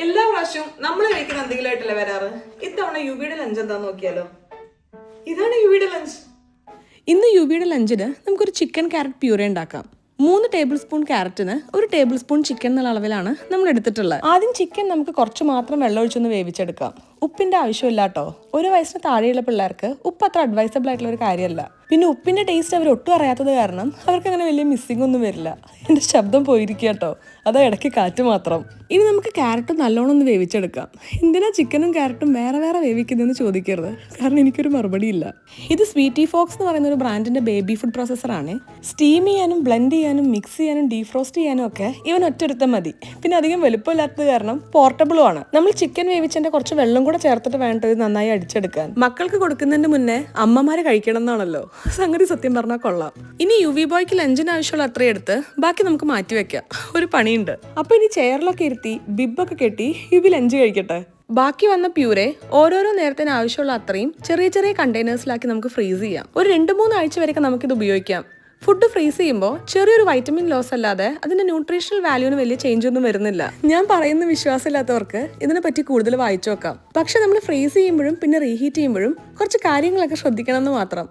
എല്ലാ പ്രാവശ്യവും നമ്മൾ കഴിക്കുന്ന എന്തെങ്കിലും ആയിട്ടല്ലേ വരാറ്. ഇത്തവണ യുവിയുടെ ലഞ്ച് എന്താന്ന് നോക്കിയാലോ. ഇതാണ് യുവിയുടെ ലഞ്ച്. ഇന്ന് യുവിയുടെ ലഞ്ചിന് നമുക്കൊരു ചിക്കൻ ക്യാരറ്റ് പ്യൂറേ ഉണ്ടാക്കാം. 3 ടേബിൾ സ്പൂൺ ക്യാരറ്റിന് 1 ടേബിൾ സ്പൂൺ ചിക്കൻ എന്നുള്ള അളവിലാണ് നമ്മൾ എടുത്തിട്ടുള്ളത്. ആദ്യം ചിക്കൻ നമുക്ക് കുറച്ച് മാത്രം വെള്ളം ഒഴിച്ചൊന്ന് വേവിച്ചെടുക്കാം. ഉപ്പിന്റെ ആവശ്യമില്ല കേട്ടോ. 1 വയസ്സിന് താഴെയുള്ള പിള്ളേർക്ക് ഉപ്പ് അത്ര അഡ്വൈസബിൾ ആയിട്ടുള്ള ഒരു കാര്യമല്ല. പിന്നെ ഉപ്പിന്റെ ടേസ്റ്റ് അവർ ഒട്ടും അറിയാത്തത് കാരണം അവർക്ക് അങ്ങനെ വലിയ മിസ്സിംഗ് ഒന്നും വരില്ല. എന്റെ ശബ്ദം പോയിരിക്കുക കേട്ടോ, അതാ ഇടയ്ക്ക് കാറ്റ് മാത്രം. ഇനി നമുക്ക് ക്യാരറ്റ് നല്ലോണം ഒന്ന് വേവിച്ചെടുക്കാം. എന്തിനാ ചിക്കനും ക്യാരറ്റും വേറെ വേറെ വേവിക്കുന്നതെന്ന് ചോദിക്കരുത്, കാരണം എനിക്കൊരു മറുപടി ഇല്ല. ഇത് സ്വീറ്റി ഫോക്സ് എന്ന് പറയുന്ന ഒരു ബ്രാൻഡിന്റെ ബേബി ഫുഡ് പ്രോസസ്സറാണ്. സ്റ്റീം ചെയ്യാനും ബ്ലെൻഡ് ചെയ്യാനും മിക്സ് ചെയ്യാനും ഡീഫ്രോസ്റ്റ് ചെയ്യാനും ഒക്കെ ഇവൻ ഒറ്റൊരുത്തം മതി. പിന്നെ അധികം വലുപ്പമില്ലാത്തത് കാരണം പോർട്ടബിളും ആണ്. നമ്മൾ ചിക്കൻ വേവിച്ചതിന്റെ കുറച്ച് വെള്ളം കൂടെ ചേർത്തിട്ട് വേണ്ട ഇത് നന്നായി അടിച്ചെടുക്കാൻ. മക്കൾക്ക് കൊടുക്കുന്നതിന് മുന്നേ അമ്മമാര് കഴിക്കണം എന്നാണല്ലോ. സംഗതി സത്യം പറഞ്ഞാൽ കൊള്ളാം. ഇനി യുവി ബോയ്ക്ക് ലഞ്ചിന് ആവശ്യമുള്ള അത്രയും എടുത്ത് ബാക്കി നമുക്ക് മാറ്റി വെക്കാം. ഒരു പണിയുണ്ട്. അപ്പൊ ഇനി ചെയറിലൊക്കെ ഇരുത്തി ബിബൊക്കെ കെട്ടി യുവി ലഞ്ച് കഴിക്കട്ടെ. ബാക്കി വന്ന പ്യൂരെ ഓരോരോ നേരത്തിന് ആവശ്യമുള്ള അത്രയും ചെറിയ ചെറിയ കണ്ടെയ്നേഴ്സിലാക്കി നമുക്ക് ഫ്രീസ് ചെയ്യാം. ഒരു 2-3 ആഴ്ച വരെയൊക്കെ നമുക്കിത് ഉപയോഗിക്കാം. ഫുഡ് ഫ്രീസ് ചെയ്യുമ്പോൾ ചെറിയൊരു വൈറ്റമിൻ ലോസ് അല്ലാതെ അതിന്റെ ന്യൂട്രീഷണൽ വാല്യൂന് വലിയ ചേഞ്ച് ഒന്നും വരുന്നില്ല. ഞാൻ പറയുന്ന വിശ്വാസമില്ലാത്തവർക്ക് ഇതിനെ പറ്റി കൂടുതൽ വായിച്ചു നോക്കാം. പക്ഷെ നമ്മൾ ഫ്രീസ് ചെയ്യുമ്പോഴും പിന്നെ റീഹീറ്റ് ചെയ്യുമ്പോഴും കുറച്ച് കാര്യങ്ങളൊക്കെ ശ്രദ്ധിക്കണം എന്ന് മാത്രം.